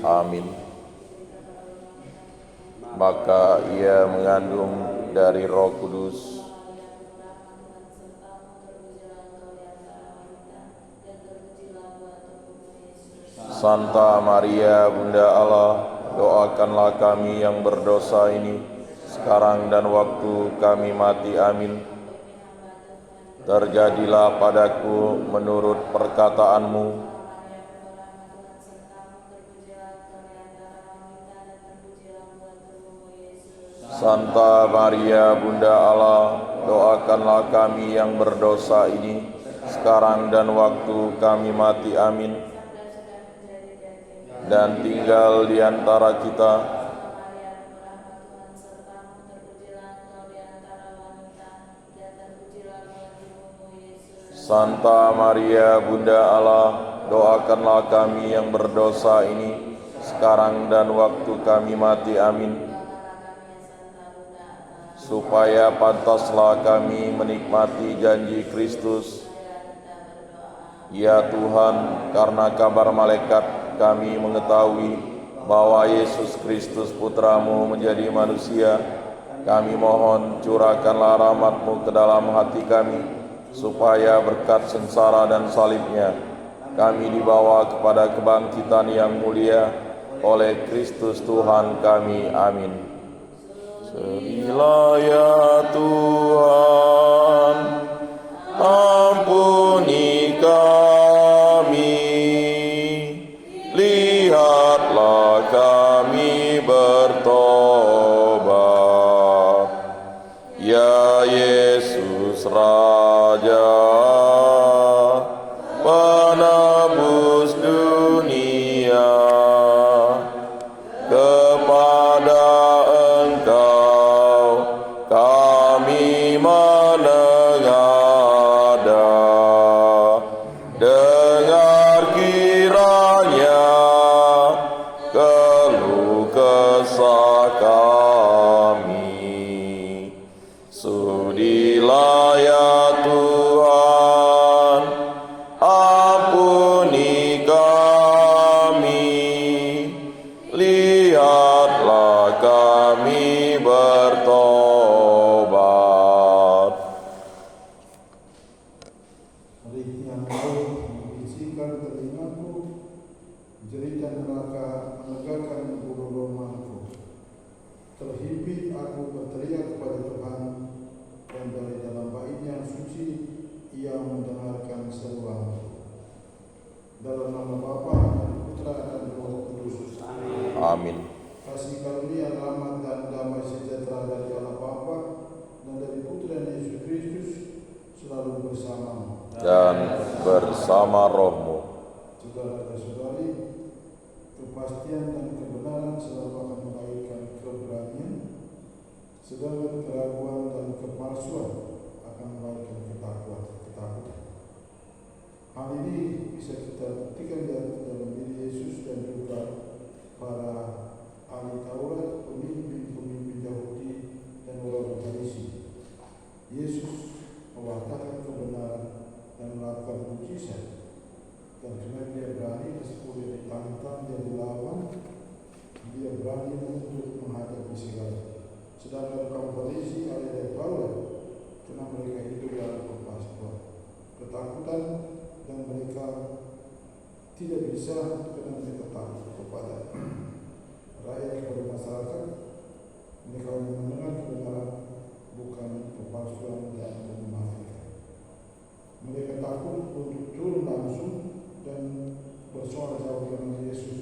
Amin. Maka ia mengandung dari Roh Kudus. Santa Maria, Bunda Allah, doakanlah kami yang berdosa ini, sekarang dan waktu kami mati. Amin. Terjadilah padaku menurut perkataanmu. Santa Maria, Bunda Allah, doakanlah kami yang berdosa ini, sekarang dan waktu kami mati. Amin. Dan tinggal di antara kita Santa Maria, Bunda Allah, doakanlah kami yang berdosa ini, sekarang dan waktu kami mati. Amin. Supaya pantaslah kami menikmati janji Kristus. Ya Tuhan, karena kabar malaikat kami mengetahui bahwa Yesus Kristus Putra-Mu menjadi manusia. Kami mohon curahkanlah rahmat-Mu ke dalam hati kami, supaya berkat sengsara dan salib-Nya kami dibawa kepada kebangkitan yang mulia oleh Kristus Tuhan kami. Amin. Serilah ya Tuhan, ampuni kami, lihatlah kami bertobat. Ya Yesus Raja, penebus dunia, kepada Engkau kami menengadah. Dengar kiranya keluh kesah kami. Sudilah ya Tuhan, ampuni kami, lihatlah kami bertobat. Hari yang baik membisikkan telingaku, jeritan neraka menegakkan bulu romaku. Terhimpit aku berteriak kepada Tuhan, dan dari dalam bait yang suci Ia mendengarkan seruanku. Dalam nama Bapa dan Putra dan Roh Kudus. Amin. Kasih karunia, rahmat dan damai sejahtera dari Allah Bapa dan dari Putra Yesus Kristus selalu bersamamu Dan bersama rohmu. Saudara dan saudari, kepastian dan kebenaran selalu akan melahirkan keberanian, sedangkan keraguan dan kepalsuan akan melahirkan ketakutan. Hal ini bisa kita buktikan dalam diri Yesus dan juga para ahli Taurat, pemimpin Yahudi dan orang Farisi. Yesus mewartakan kebenaran dan melakukan mukjizat, dan karena dia berani meskipun dia ditantang, dia dilawan, dia berani untuk menghadapi segala. Sedangkan kaum Farisi ada dari Taurat, karena mereka hidup dalam kepalsuan, ketakutan, dan mereka tidak bisa karena mereka takut kepada rakyat, kepada masyarakat. Mereka hanya mendengar kebenaran, bukan kepalsuan dan kemunafikan. Mereka takut untuk turun langsung dan bersuara jauh dengan Yesus,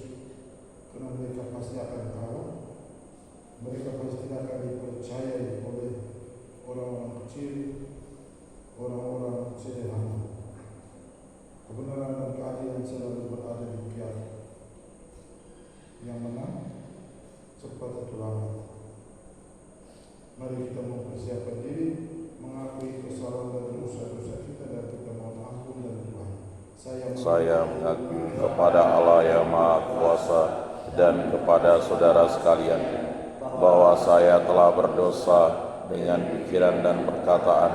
karena mereka pasti akan kalah. Mereka pasti akan dipercayai oleh orang-orang kecil, orang-orang sederhana. Kebenaran dan keadilan selalu berada di pihak yang menang, cepat atau lambat. Mari kita mempersiapkan diri, mengakui kesalahan dan dosa-dosa kita, dan kita mohon ampun dari Tuhan. Saya mengakui kepada Allah yang Maha Kuasa dan kepada saudara sekalian bahwa saya telah berdosa dengan pikiran dan perkataan,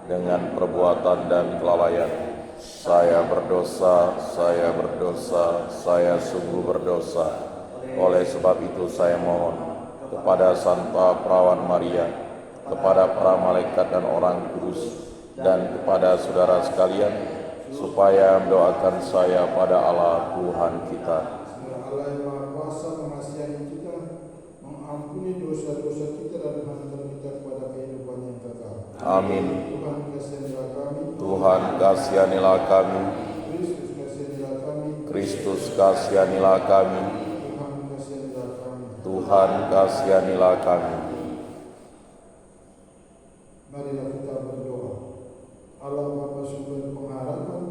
dengan perbuatan dan kelalaian. Saya berdosa, saya sungguh berdosa. Oleh sebab itu saya mohon kepada Santa Perawan Maria, kepada para malaikat dan orang kudus, dan kepada saudara sekalian, supaya mendoakan saya pada Allah Tuhan kita. Semoga Allah yang Maha Kuasa mengasihani kita, mengampuni dosa-dosa kita dan menghantar kita kepada kehidupan yang kekal. Amin. Tuhan kasihanilah kami. Tuhan kasihanilah kami. Kristus kasihanilah kami. Kristus kasihanilah kami. Tuhan kasihanilah kami. Tuhan kasihanilah kami. Marilah kita berdoa. Allah Bapa sumber pengharapan,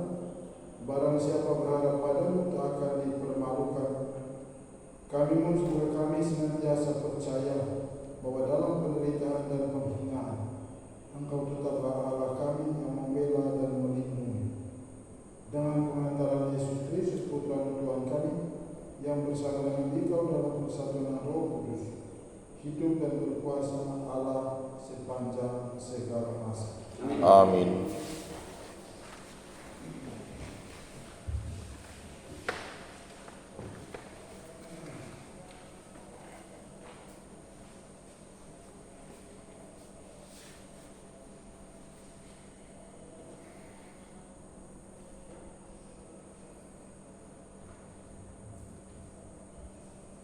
barang siapa berharap padamu tak akan dipermalukan. Kami semoga kami senantiasa percaya bahwa dalam penderitaan dan penghinaan Engkau tetaplah Allah kami yang membela dan melindungi. Dengan pengantaran Yesus Kristus Putra Tuhan kami, yang bersama dengan Engkau dalam persatuan Roh Kudus, hidup dan berkuasa Allah sepanjang segala masa. Amin.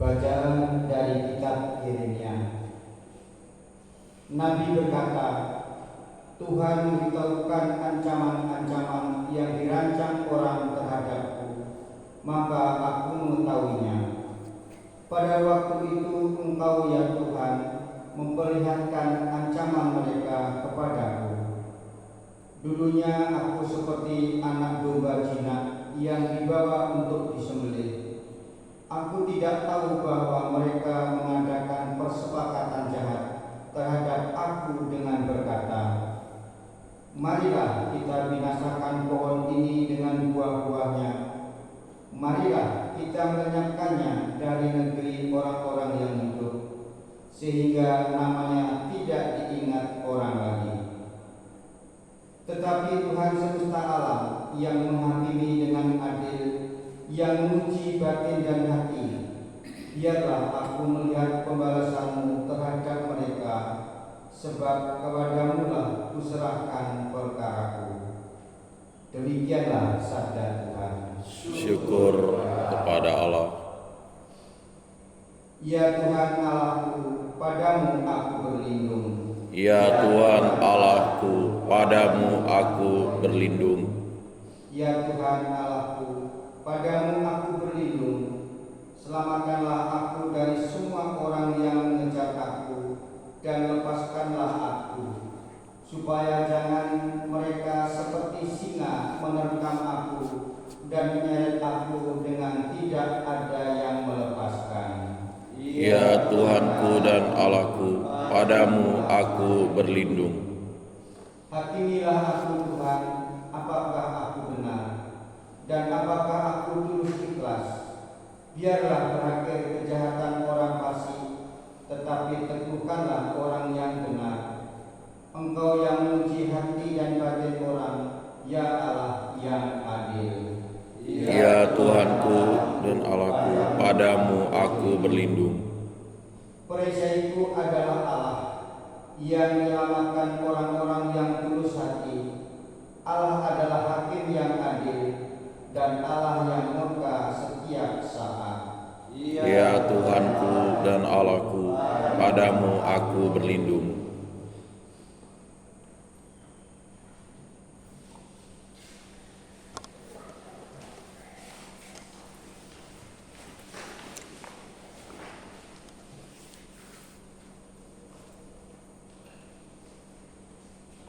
Bacaan dari kitab Yeremia. Nabi berkata, Tuhan memberitahukan ancaman-ancaman yang dirancang orang terhadapku, maka aku mengetahuinya. Pada waktu itu Engkau ya Tuhan memperlihatkan ancaman mereka kepadaku. Dulunya aku seperti anak domba jinak yang dibawa untuk disembelih. Aku tidak tahu bahwa mereka mengadakan persepakatan jahat terhadap aku dengan berkata, marilah kita binasakan pohon ini dengan buah-buahnya. Marilah kita melenyapkannya dari negeri orang-orang yang hidup, sehingga namanya tidak diingat orang lagi. Tetapi Tuhan semesta alam yang menghakimi dengan adil, yang menguji batin dan hati, biarlah aku melihat pembalasanmu terhadap mereka, sebab kepadamu-lah kuserahkan perkaraku. Demikianlah sabda Tuhan. Syukur kepada Allah. Ya Tuhan Allahku, padamu aku berlindung. Ya Tuhan Allahku, padamu aku berlindung. Ya Tuhan Allahku, padamu aku berlindung. Selamatkanlah aku dari semua orang yang mengejar aku, dan lepaskanlah aku, supaya jangan mereka seperti singa menerkam aku dan menyeret aku dengan tidak ada yang melepaskan. Ya Tuhanku dan Allahku, padamu aku berlindung. Hakimilah aku Tuhan, apakah aku benar, dan apakah aku tulus ikhlas. Biarlah berakhir kejahatan orang fasik, tetapi teguhkanlah orang yang benar. Engkau yang menguji hati dan batin orang, ya Allah yang adil. Ya Tuhanku dan Allahku, padamu aku berlindung. Perisaiku adalah Allah yang menyelamatkan orang-orang yang tulus hati. Allah adalah hakim yang adil dan Allah yang murka setiap saat. Ya Tuhanku dan Allahku, padamu aku berlindung.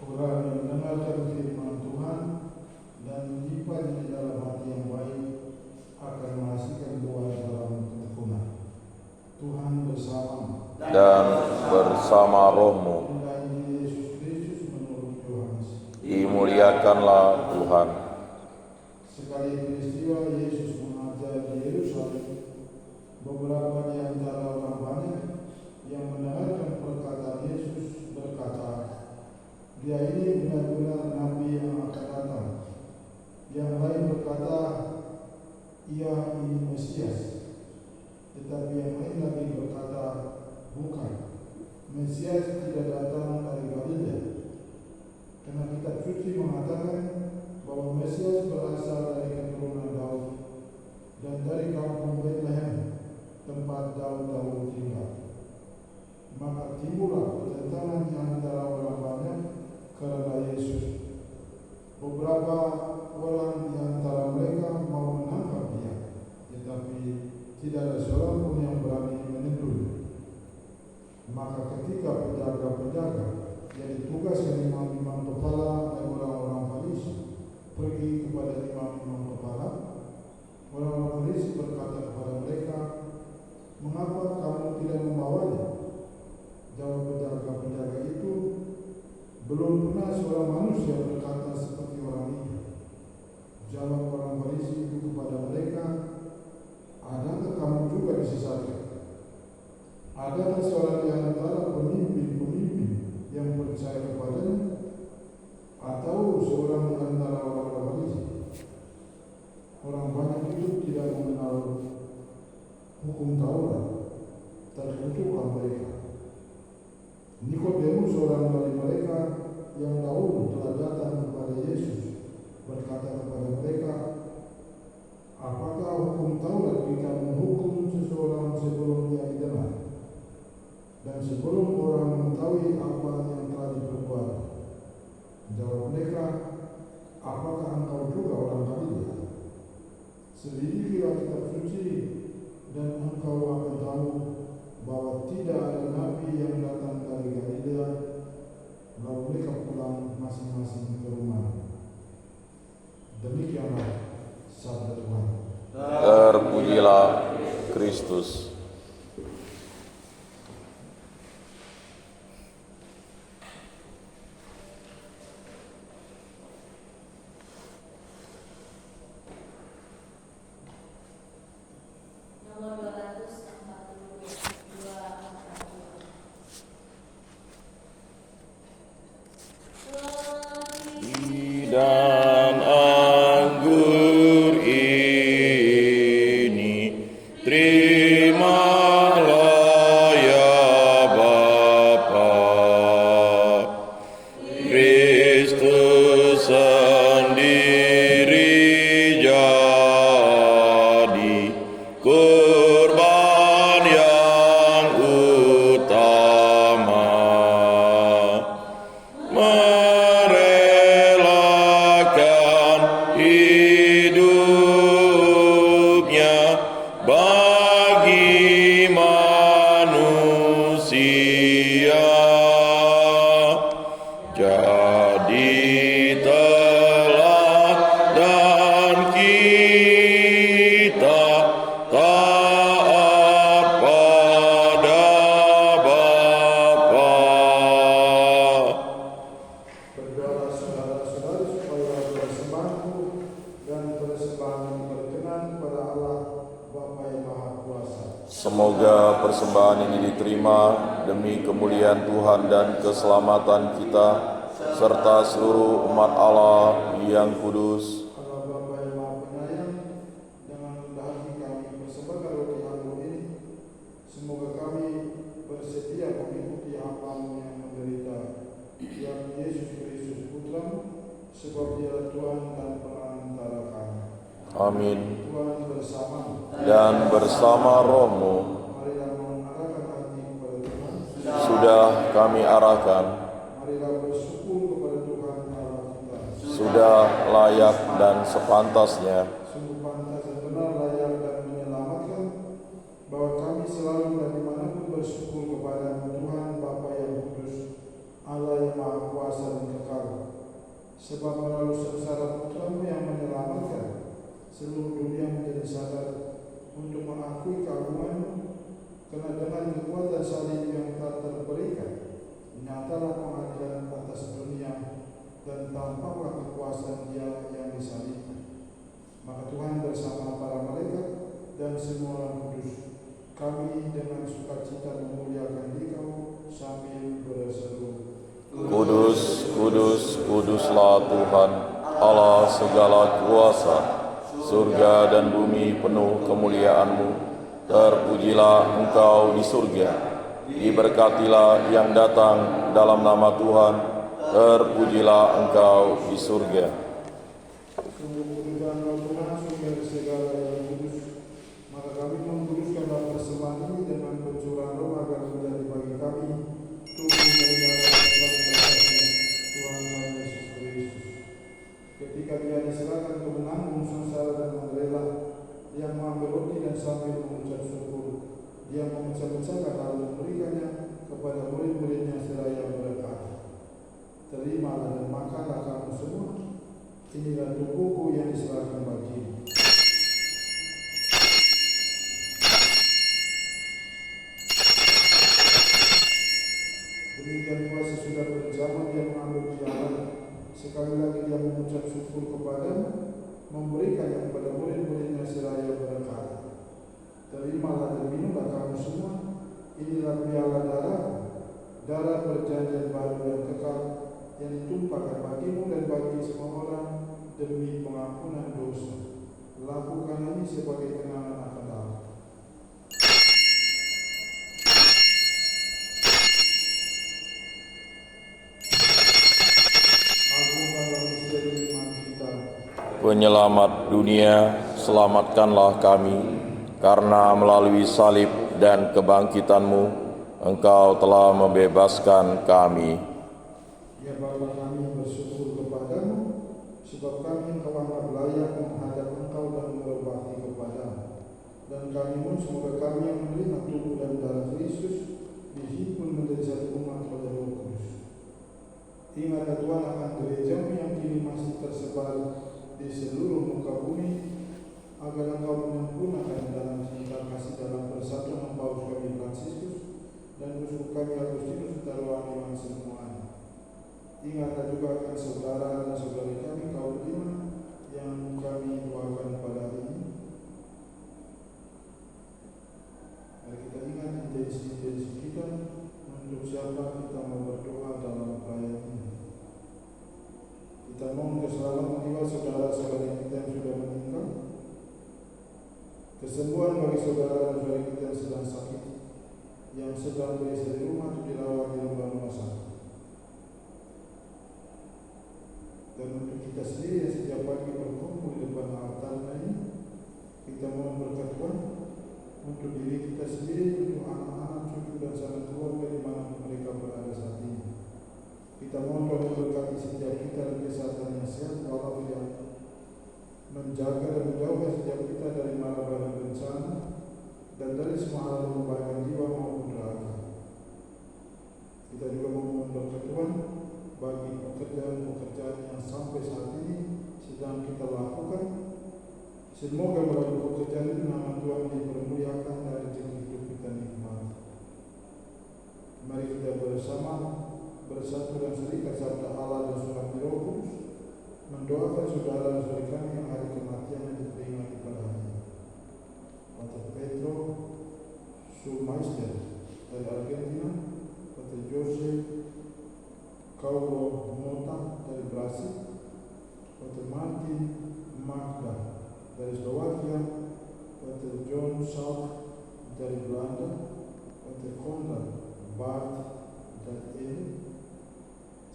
Orang yang mendengarkan firman Tuhan dan menyimpannya di dalam hati yang baik akan menghasilkan buah dalam keturunan. Tuhan bersamamu Dan bersama rohmu, inilah Injil Yesus Kristus menurut Yohanes. dimuliakanlah Tuhan. Sekali peristiwa Yesus mengajar di Yerusalem, beberapa di antara orang banyak yang mendengarkan perkataan Yesus berkata, dia ini benar-benar Nabi yang akan datang. Yang lain berkata, ia ini Mesias. Tetapi yang lain lagi berkata, bukan, Mesias tidak datang dari Galilea. Karena kitab suci mengatakan bahwa Mesias berasal dari keturunan Daud dan dari kampung Bethlehem, tempat Daud tinggal. Maka timbullah pertentangan di antara orang banyak karena Yesus. Beberapa orang di antara mereka mau menangkap dia, tetapi tidak ada seorang pun yang berani menyentuhnya. Maka ketika penjaga-penjaga yang ditugaskan imam-imam kepala dan orang-orang Farisi pergi kepada imam-imam kepala, orang-orang Farisi berkata kepada mereka, "Mengapa kamu tidak membawanya?" Jawab penjaga-penjaga itu, "Belum pernah seorang manusia berkata seperti orang ini." Jawab orang Farisi itu kepada mereka, "Adakah kamu juga disesatkan? Adakah seorang di antara pemimpin-pemimpin yang percaya kepadanya? Atau seorang di antara orang-orang Farisi?" Orang banyak itu tidak mengenal hukum Taurat, terkutuklah mereka. Nikodemus, seorang dari mereka yang dahulu telah datang kepada Yesus, berkata kepada mereka, "Apakah hukum Taurat kita menghukum seseorang sebelum dia didengar, dan sebelum orang mengetahui apa yang telah diperbuat?" Jawab mereka, "Apakah engkau juga orang Galilea? Selidikilah kitab suci, dan engkau akan tahu bahwa tidak ada nabi yang datang dari Galilea." Lalu mereka pulang masing-masing ke rumah. Demikianlah sabda Tuhan. Terpujilah Kristus. Dan anggur ini terimalah ya Bapa. Kristus sendiri jadi kurban yang utama. Hidupnya bagi manusia, jadi teladan kita taat pada Bapa. Berdoalah saudara-saudari supaya persembahanku dan persembahan berkenan pada Allah Bapa yang Maha Kuasa. Semoga persembahan ini diterima demi kemuliaan Tuhan dan keselamatan kita, serta seluruh umat Allah yang kudus. Allah Bapa yang Maha Penyayang, dengan rendah hati kami persembahkan roti anggur ini. Semoga kami bersedia mengikuti apa-Mu yang menderita, yang Yesus Kristus Putra-Mu, sebab Dia Tuhan dan perantara kami. Amin. Tuhan bersama Dan bersama rohmu marilah mengarahkan hati kepada Tuhan. sudah kami arahkan, Marilah bersyukur kepada Tuhan Allah kita. sudah layak dan sepantasnya. Sungguh pantas dan benar, layak dan menyelamatkan, bahwa kami selalu dan dimanapun bersyukur kepada Tuhan Bapa yang kudus, Allah yang Maha Kuasa dan kekal. Sebab melalui sengsara Putra-Mu yang menyelamatkan, seluruh dunia menjadi sadar untuk mengakui keagungan-Mu. Karena dengan kekuatan salib yang tak terberikan, nyatalah pengadilan atas dunia, dan tampaklah kekuasaan Dia yang disalibkan. Maka Tuhan bersama para malaikat dan semua orang kudus, kami dengan sukacita memuliakan Dikau sambil berseru, Kudus, kudus, kuduslah Tuhan, Allah segala kuasa. Surga dan bumi penuh kemuliaan-Mu. Terpujilah Engkau di surga, diberkatilah yang datang dalam nama Tuhan, terpujilah Engkau di surga. Sungguh kudus Engkau Tuhan, sumber segala yang kudus. Maka kami mengkuduskanlah persembahan ini dengan pencurahan roh agar menjadi bagi kami tubuh dan darah Tuhan Yesus Kristus. Ketika Dia diserahkan ke menanggung sengsara dan menderita, Dia mengambil roti dan sambil mengucap syukur, Dia memecah-mecahkan lalu memberikannya kepada murid-muridnya seraya berkata, "Terimalah dan makanlah kamu semua. Inilah tubuhku yang diserahkan bagimu." Demikian pula sesudah berjalan Dia mengambil piala. Sekali lagi Dia mengucap syukur kepada-Mu, memberikannya kepada murid-muridnya seraya berkata, "Terimalah dan minumlah kamu semua. Inilah piala darah perjanjian baru dan kekal yang ditumpahkan bagimu dan bagi semua orang demi pengampunan dosa. Lakukan ini sebagai kenangan akan aku." Agungkanlah misteri iman kita. Penyelamat dunia, selamatkanlah kami, karena melalui salib dan kebangkitan-Mu, Engkau telah membebaskan kami. Ya Bapa, kami bersyukur kepada-Mu, sebab kami telah layak menghadap Engkau dan berbakti kepada-Mu. Dan kami pun semoga kami yang menerima tubuh dan darah Kristus dihimpun menjadi satu umat oleh Roh Kudus. Ingatlah Tuhan akan gereja-Mu yang kini masih tersebar di seluruh muka bumi, agar Engkau menyempurnakan dalam cinta kasih dalam persatuan Paus kami Fransiskus dan uskup kami Agustinus serta rohaniwan semuanya. Ingatlah juga akan saudara dan saudari kami kaum beriman yang kami doakan pada hari ini. Mari kita ingat intensi kita untuk siapa kita mau berdoa dalam perayaan ini. Kita mohon keselamatan jiwa saudara-saudari kita yang sudah meninggal, kesembuhan bagi saudara dan saudari kita yang sedang sakit, yang sedang berada di rumah atau dirawat di rumah sakit. Dan untuk kita sendiri yang setiap pagi berkumpul di depan altar ini, kita mohon berkat Tuhan untuk diri kita sendiri, untuk anak-anak, cucu dan sanak keluarga di mana mereka berada saat ini. Kita mohon Tuhan memberkati setiap kita dan kesehatan yang sehat walafiat, menjaga dan menjauhkan setiap kita dari mara bahaya bencana dan dari semua hal yang membahayakan jiwa maupun raga. Kita juga mohon berkat Tuhan bagi pekerjaan-pekerjaan yang sampai saat ini sedang kita lakukan. Semoga melalui pekerjaan ini nama Tuhan dipermuliakan dan rezeki hidup kita nikmati. Mari kita bersatu dan serikat sabda Allah dan surat Roh Kudus, mendoakan saudara dan saudari kami yang hari kematian diperingati pada hari ini. Pater Pedro Schulmeister dari Argentina, Pater Jose Paulo Mota dari Brasil, Pater Martin Magda dari Slovakia, Pater John South dari Belanda, Pater Konrad Bart dari Ede,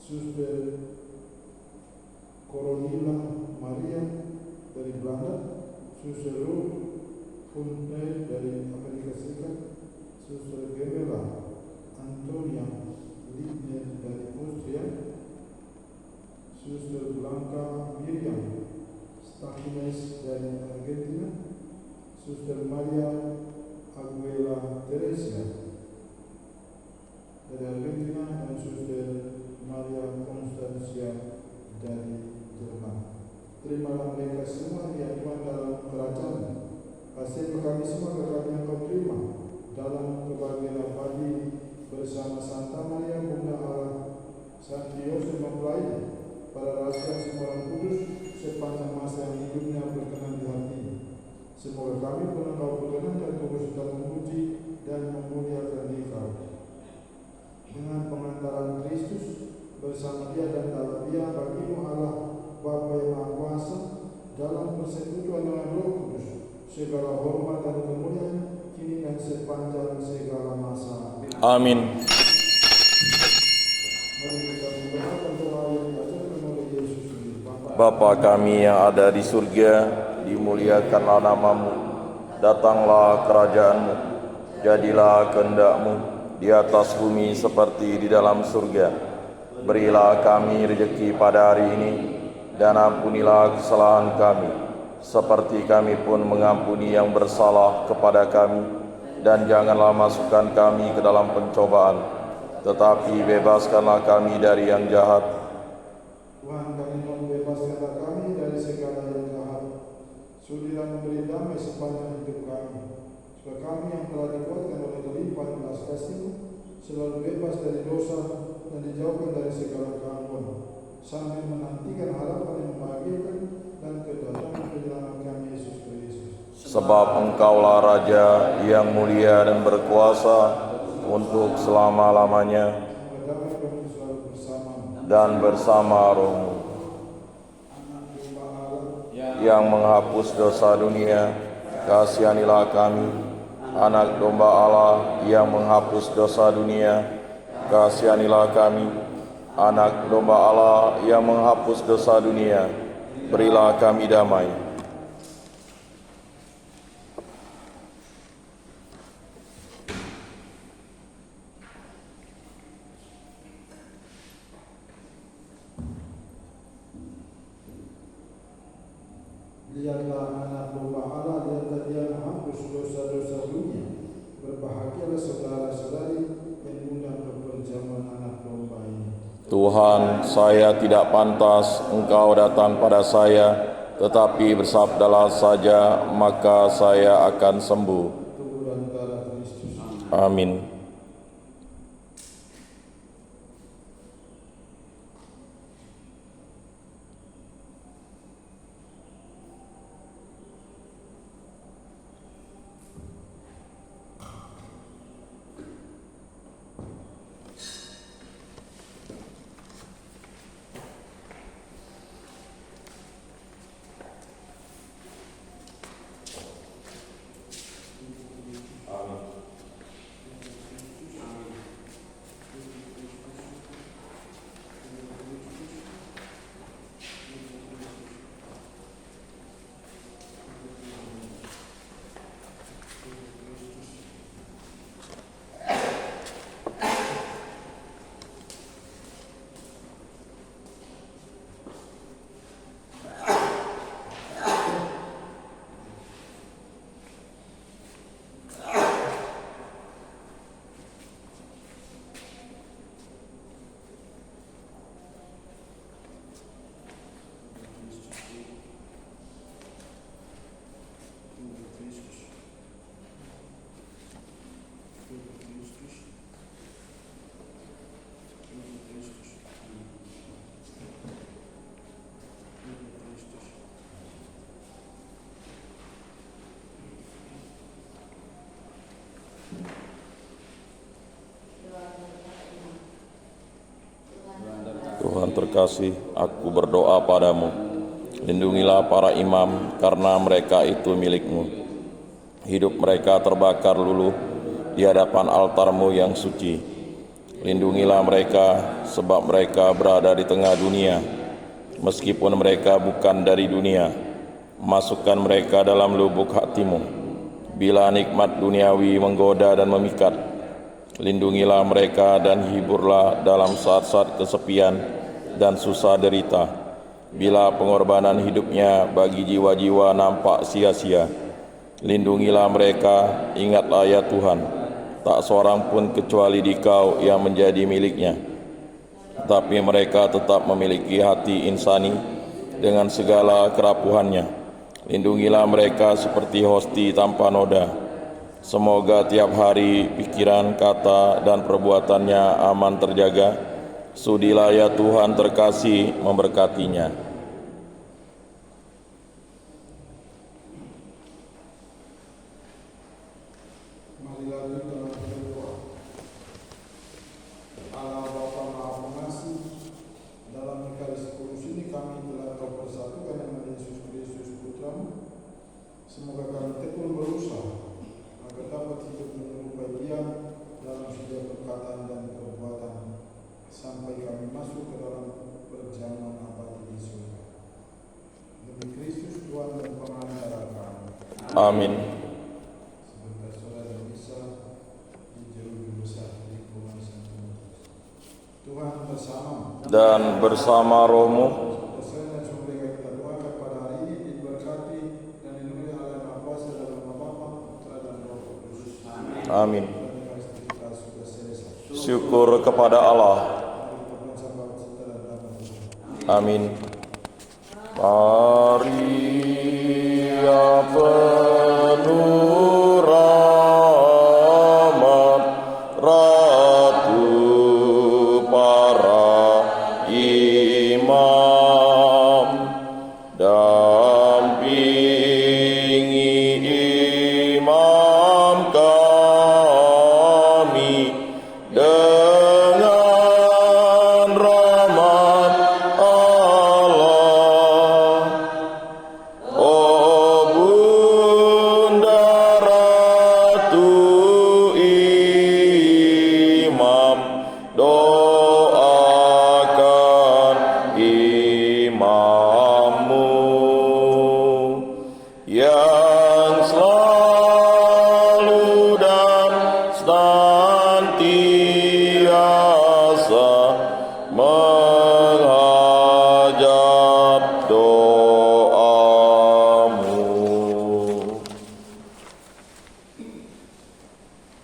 Suster Coronilla Maria dari Belanda, Suster Ruth Funde dari Amerika Serikat, Suster Gemela Antonia Liebner dari Austria, Suster Blanca Miriam Stakines dari Argentina, Suster Maria Aguela Teresia dari Argentina, dan Suster Maria Constancia dari Jerman. Terimalah mereka semua ya Tuhan dalam kerajaan. Kasih kami semua kami yang Kau terima dalam kebahagiaan abadi bersama Santa Maria Bunda Allah, Santo Yosef mempelai, para rasul semua orang kudus sepanjang masa yang hidupnya berkenan di hati. Semoga kami pun Engkau perkenankan terus dalam memuji dan memuliakan Engkau. Dengan pengantaran Kristus bersama Dia dan dalam Dia, bagimu Allah Bapa yang Maha Kuasa, dalam persekutuan dengan Roh Kudus, segala hormat dan kemuliaan kini dan sepanjang segala masa. Amin. Mari kita mendoakan doa yang diajarkan oleh Yesus ini. Bapa kami yang ada di surga, dimuliakanlah namamu, datanglah kerajaanmu, jadilah kehendak-mu di atas bumi seperti di dalam surga. Berilah kami rezeki pada hari ini, dan ampunilah kesalahan kami, seperti kami pun mengampuni yang bersalah kepada kami. Dan janganlah masukkan kami ke dalam pencobaan, tetapi bebaskanlah kami dari yang jahat. Tuhan, kami mohon bebaskanlah kami dari segala yang jahat. Sudilah memberi damai sepanjang hidup kami, supaya kami yang telah dikuatkan oleh kelimpahan belas kasih-Mu selalu bebas dari dosa dan dijauhkan dari segala gangguan, sambil menantikan harapan yang membahagiakan dan kedatangan penyelamat kami Yesus Kristus. Sebab Engkaulah Raja yang mulia dan berkuasa untuk selama-lamanya, Damai kami selalu bersama dan bersama Roh-Mu yang menghapus dosa dunia, kasihanilah kami. Anak domba Allah yang menghapus dosa dunia, kasihanilah kami. Anak domba Allah yang menghapus dosa dunia, berilah kami damai. Lihatlah anak domba Allah, lihatlah Dia menghapus dosa-dosa dunia. Berbahagialah saudara-saudari yang diundang ke perjamuan anak domba ini. Tuhan, saya tidak pantas Engkau datang pada saya, tetapi bersabdalah saja, maka saya akan sembuh. Tubuh dan darah Kristus. Amin. Tuhan terkasih, aku berdoa padamu, lindungilah para imam, karena mereka itu milik-Mu. Hidup mereka terbakar luluh di hadapan altar-Mu yang suci. Lindungilah mereka, sebab mereka berada di tengah dunia, meskipun mereka bukan dari dunia. Masukkan mereka dalam lubuk hati-Mu, bila nikmat duniawi menggoda dan memikat. Lindungilah mereka dan hiburlah dalam saat-saat kesepian dan susah derita, bila pengorbanan hidupnya bagi jiwa-jiwa nampak sia-sia. Lindungilah mereka, ingatlah ya Tuhan, tak seorang pun kecuali Dikau yang menjadi miliknya, tapi mereka tetap memiliki hati insani dengan segala kerapuhannya. Lindungilah mereka seperti hosti tanpa noda. Semoga tiap hari pikiran, kata, dan perbuatannya aman terjaga. Sudilah ya Tuhan terkasih memberkatinya. Marilah kita berdoa. Allah Bapa Maha Pengasih, dalam Ekaristi Kudus ini kami telah Kau persatukan dengan Yesus Kristus Putra-Mu. Semoga kami tekun berusaha agar dapat Amin. Sebentar sholat dan misa dijauhi dosa di rumah Sang Tuhan bersama Dan bersama rohmu, dosa dan sumber kita doakan pada hari ini diberkati dan dilindungi oleh Maha Kuasa dalam nama Bapa, Putra dan Roh Kudus. amin. Dan Kristus kita sudah selesai. Syukur kepada Allah. Tuhan sahabat serta dan damai Tuhan. Amin. Maria penuh rahmat, Ratu para imam, dampingi imam kami dengan rahmat Allah. Oh Bunda Ratu Imam, doakan imam.